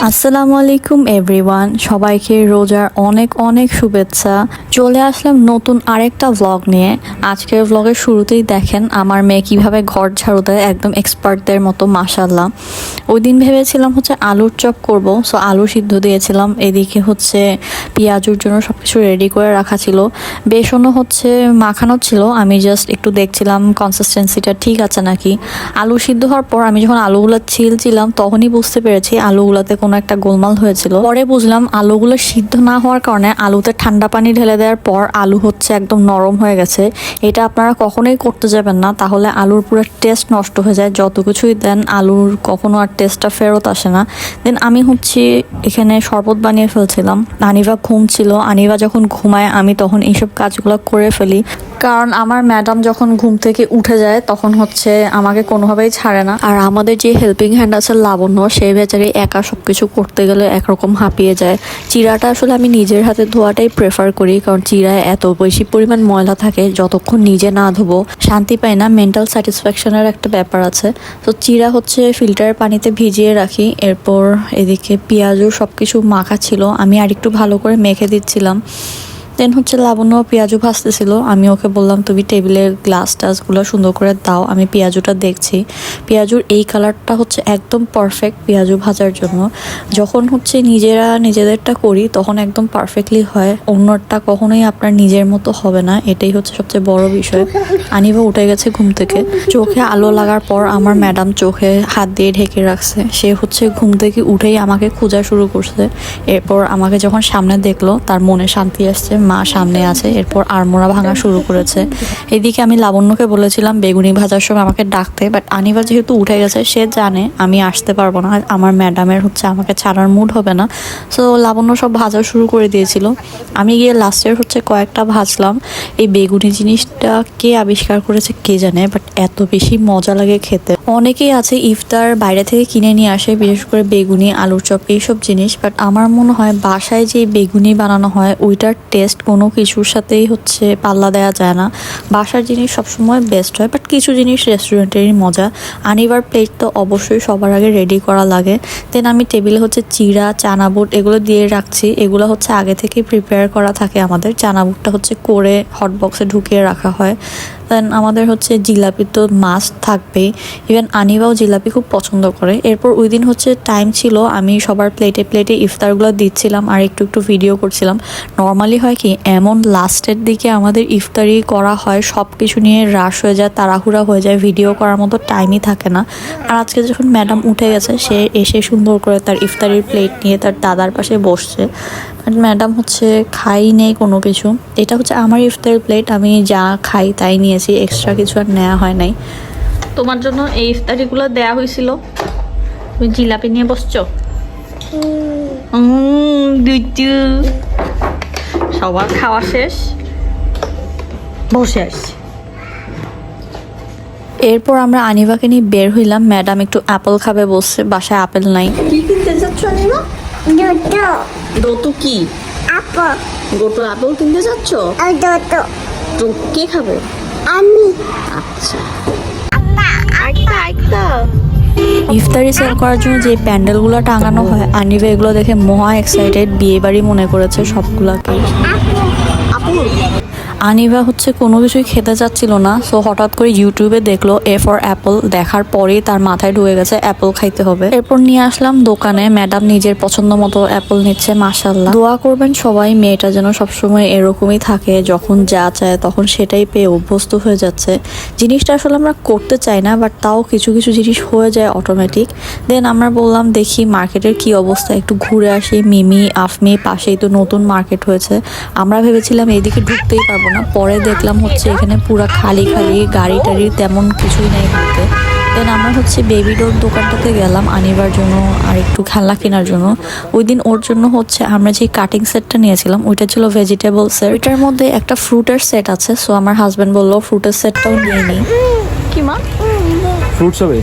আসসালামু আলাইকুম এভরিওয়ান, সবাইকে রোজার অনেক অনেক শুভেচ্ছা। চলে আসলাম নতুন আরেকটা ভ্লগ নিয়ে। আজকের ভ্লগের শুরুতেই দেখেন আমার মেয়ে কিভাবে ঘর ঝাড়ু দেয়, একদম এক্সপার্টদের মতো, মাশাল্লাহ। ওই দিন ভেবেছিলাম হচ্ছে আলুর চপ করব, সো আলু সিদ্ধ দিয়েছিলাম। এদিকে হচ্ছে পেঁয়াজুর জন্য সব কিছু রেডি করে রাখা ছিল, বেসনও হচ্ছে মাখানো ছিল। আমি জাস্ট একটু দেখছিলাম কনসিস্টেন্সিটা ঠিক আছে নাকি। আলু সিদ্ধ হওয়ার পর আমি যখন আলুগুলো ছিলছিলাম তখনই বুঝতে পেরেছি আলুগুলোতে কোনো একটা গোলমাল হয়েছিল। পরে বুঝলাম আলুগুলো সিদ্ধ না হওয়ার কারণে আলুতে ঠান্ডা পানি ঢেলে দেওয়ার পর আলু হচ্ছে একদম নরম হয়ে গেছে। এটা আপনারা কখনোই করতে যাবেন না, তাহলে আলুর পুরো টেস্ট নষ্ট হয়ে যায়। যত কিছুই দেন আলুর কখনো আর টেস্টটা ফেরত আসে না। দেন আমি হচ্ছে এখানে শরবত বানিয়ে ফেলছিলাম। আনিভা ঘুমছিল, আনিভা যখন ঘুমায় আমি তখন এইসব কাজগুলো করে ফেলি, কারণ আমার ম্যাডাম যখন ঘুম থেকে উঠে যায় তখন হচ্ছে আমাকে কোনোভাবেই ছাড়ে না। আর আমাদের যে হেল্পিং হ্যান্ড আছে লাবণ্য, সে বেচারি একা সবকিছু করতে গেলে একরকম হাঁপিয়ে যায়। চিরাটা আসলে আমি নিজের হাতে ধোয়াটাই প্রেফার করি, কারণ চিরায় এত বেশি পরিমাণ ময়লা থাকে, যতক্ষণ নিজে না ধোবো শান্তি পাই না। মেন্টাল স্যাটিসফ্যাকশনের একটা ব্যাপার আছে। তো চিরা হচ্ছে ফিল্টারের পানিতে ভিজিয়ে রাখি। এরপর এদিকে পেঁয়াজও সব কিছু মাখা ছিল, আমি আরেকটু ভালো করে মেখে দিচ্ছিলাম। দেন হচ্ছে লাবণ্য পেঁয়াজু ভাজতেছিল। আমি ওকে বললাম তুমি টেবিলের গ্লাস টাসগুলো সুন্দর করে দাও, আমি পেঁয়াজুটা দেখছি। পেঁয়াজুর এই কালারটা হচ্ছে একদম পারফেক্ট পেঁয়াজু ভাজার জন্য। যখন হচ্ছে নিজেরা নিজেদেরটা করি তখন একদম পারফেক্টলি হয়, অন্যটা কখনোই আপনার নিজের মতো হবে না। এটাই হচ্ছে সবচেয়ে বড় বিষয়। আনিবা উঠে গেছে ঘুম থেকে। চোখে আলো লাগার পর আমার ম্যাডাম চোখে হাত দিয়ে ঢেকে রাখছে। সে হচ্ছে ঘুম থেকে উঠেই আমাকে খোঁজা শুরু করছে। এরপর আমাকে যখন সামনে দেখলো তার মনে শান্তি আসছে, মা সামনে আছে। এরপর আড়মোড়া ভাঙা শুরু করেছে। এদিকে আমি লাবণ্যকে বলেছিলাম বেগুনি ভাজার সময় আমাকে ডাকতে, বাট আনিবা যেহেতু উঠে গেছে সে জানে আমি আসতে পারবো না, আমার ম্যাডামের হচ্ছে আমাকে ছাড়ার মুড হবে না। সো লাবণ্য সব ভাজা শুরু করে দিয়েছিল। আমি গিয়ে লাস্টের হচ্ছে কয়েকটা ভাজলাম। এই বেগুনি জিনিসটা কে আবিষ্কার করেছে কে জানে, বাট এত বেশি মজা লাগে খেতে। অনেকেই আছে ইফতার বাইরে থেকে কিনে নিয়ে আসে, বিশেষ করে বেগুনি, আলুর চপ, এইসব জিনিস। বাট আমার মনে হয় বাসায় যে বেগুনি বানানো হয় ওইটার টেস্ট কোনো কিছুর সাথেই হচ্ছে পাল্লা দেওয়া যায় না। বাসার জিনিস সবসময় বেস্ট হয়, বাট কিছু জিনিস রেস্টুরেন্টেরই মজা। আনিবার প্লেট তো অবশ্যই সবার আগে রেডি করা লাগে। দেন আমি টেবিলে হচ্ছে চিড়া, চানা বুট এগুলো দিয়ে রাখছি। এগুলো হচ্ছে আগে থেকে প্রিপেয়ার করা থাকে আমাদের। চানা বুটটা হচ্ছে করে হট বক্সে ঢুকিয়ে রাখা হয়। দেন আমাদের হচ্ছে জিলাপি তো মাস্ট থাকবেই, ইভেন আনিবাও জিলাপি খুব পছন্দ করে। এরপর ওই দিন হচ্ছে টাইম ছিল, আমি সবার প্লেটে প্লেটে ইফতারগুলো দিচ্ছিলাম আর একটু একটু ভিডিও করছিলাম। নর্মালি হয় কি এমন লাস্টের দিকে আমাদের ইফতারি করা হয়, সব কিছু নিয়ে রাশ হয়ে যায়, তাড়াহুড়া হয়ে যায়, ভিডিও করার মতো টাইমই থাকে না। আর আজকে যখন ম্যাডাম উঠে গেছে সে এসে সুন্দর করে তার ইফতারির প্লেট নিয়ে তার দাদার পাশে বসছে। ম্যাডাম হচ্ছে খাই নেই কোনো কিছু। এটা হচ্ছে আমার ইফতারের প্লেট, আমি যা খাই তাই নিয়েছি, এক্সট্রা কিছু আর নেওয়া হয় নাই। তোমার জন্য এই ইফতারিগুলো দেয়া হয়েছিল, তুমি জিলাপি নিয়ে বসছো। সবার খাওয়া শেষ, বসে আসছি। এরপর আমরা আনিবাকে নিয়ে বের হইলাম। ম্যাডাম একটু অ্যাপেল খাবে বসছে, বাসায় আপেল নাই। কি কিনতে যাচ্ছ আনিবা? দোতো কি? আপেল। গোটো আপেল কিনতে যাচ্ছ? দোতো। তো কে খাবে? আমি। আচ্ছা। ইফতারি সেল করার জন্য যে প্যান্ডেলগুলো টাঙানো হয়, আনিবা এগুলো দেখে মহা এক্সাইটেড, বিয়ে বাড়ি মনে করেছে সবগুলাকে। আনিবা হচ্ছে কোনো কিছুই খেতে চাচ্ছিল না, সো হঠাৎ করে ইউটিউবে দেখলো এ ফর অ্যাপল, দেখার পরেই তার মাথায় ঢুকে গেছে অ্যাপল খাইতে হবে। এরপর নিয়ে আসলাম দোকানে, ম্যাডাম নিজের পছন্দ মতো অ্যাপল নিচ্ছে। মাশাআল্লাহ, দোয়া করবেন সবাই মেয়েটা যেন সবসময় এরকমই থাকে, যখন যা চায় তখন সেটাই পেয়ে অভ্যস্ত হয়ে যাচ্ছে। জিনিসটা আসলে আমরা করতে চাই না, বাট তাও কিছু কিছু জিনিস হয়ে যায় অটোমেটিক। দেন আমরা বললাম দেখি মার্কেটের কি অবস্থা, একটু ঘুরে আসি। মিমি আফমি পাশেই তো নতুন মার্কেট হয়েছে, আমরা ভেবেছিলাম এইদিকে ঢুকতেই পারবো না, পরে দেখলাম হচ্ছে এখানে পুরা খালি খালি, গাড়ি টাড়ি তেমন কিছুই নেই ঘুরতে। দেন আমরা হচ্ছে বেবি ডোর দোকানটাতে গেলাম আনিবার জন্য আর একটু খেলনা কেনার জন্য। ওই দিন ওর জন্য হচ্ছে আমরা যে কাটিং সেটটা নিয়েছিলাম ওইটা ছিল ভেজিটেবল সেট, ওইটার মধ্যে একটা ফ্রুটের সেট আছে। সো আমার হাজব্যান্ড বললো ফ্রুটের সেটটাও নিয়ে নিই। কি মা ফ্রুটস হবে?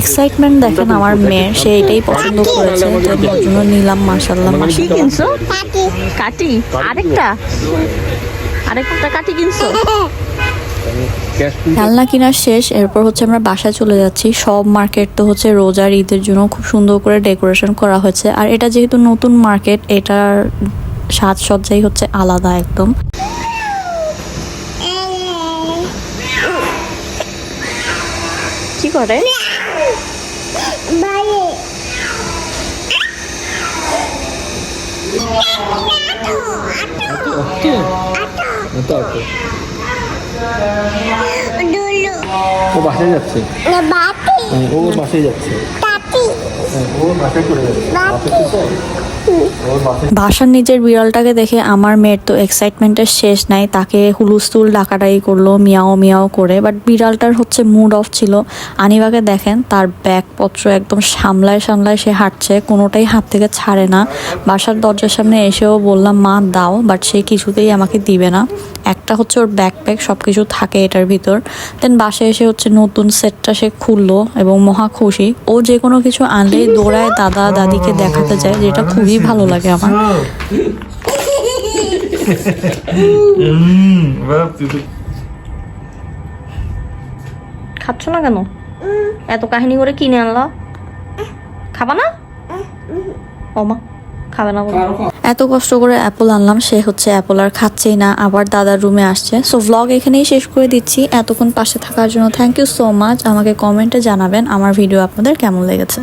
এক্সাইটমেন্ট দেখেন আমার মেয়ের, সে এটাই পছন্দ করেছে, ওর জন্য নিলাম। মাশাআল্লাহ। কি কিনছো? কাটি। আরেকটা কাটি কিনছো? আমি ক্যাশ খেলনা কেনার শেষ, এরপর হচ্ছে আমরা বাসায় চলে যাচ্ছি। সব মার্কেট তো হচ্ছে রোজার ঈদের জন্য খুব সুন্দর করে ডেকোরেশন করা হয়েছে, আর এটা যেহেতু নতুন মার্কেট, এটার সাজসজ্জাই হচ্ছে আলাদা একদম। কি করে ও বাসায় যাচ্ছে, ও বাসায় যাচ্ছে, ও বাসায় চলে যাচ্ছে। বাসার নিজের বিড়ালটাকে দেখে আমার মেয়ের তো এক্সাইটমেন্টের শেষ নাই। তাকে হুলুস্থুল ডাকাডাকি করলো মিয়াও মিয়াও করে, বাট বিড়ালটার হচ্ছে মুড অফ ছিল। আনিবাকে দেখেন, তার ব্যাগপত্র একদম সামলায় সামলায় সে হাঁটছে, কোনোটাই হাত থেকে ছাড়ে না। বাসার দরজার সামনে এসেও বললাম মা দাও, বাট সে কিছুতেই আমাকে দিবে না। একটা হচ্ছে ওর ব্যাকপ্যাক, সব কিছু থাকে এটার ভিতর। দেন বাসায় এসে হচ্ছে নতুন সেটটা সে খুললো এবং মহা খুশি। ও যে কোনো কিছু আনলেই দৌড়ায় দাদা দাদিকে দেখাতে যায়, যেটা খুবই ভালো লাগে আমার। খাচ্ছ না কেন? এত কাহিনী করে কিনে আনলা, খাবা না? ওমা খাবে না বলে এত কষ্ট করে অ্যাপল আনলাম, সে হচ্ছে অ্যাপল আর খাচ্ছেই না, আবার দাদার রুমে আসছে। সো ভ্লগ এখানেই শেষ করে দিচ্ছি। এতক্ষণ পাশে থাকার জন্য থ্যাংক ইউ সো মাচ। আমাকে কমেন্টে জানাবেন আমার ভিডিও আপনাদের কেমন লেগেছে।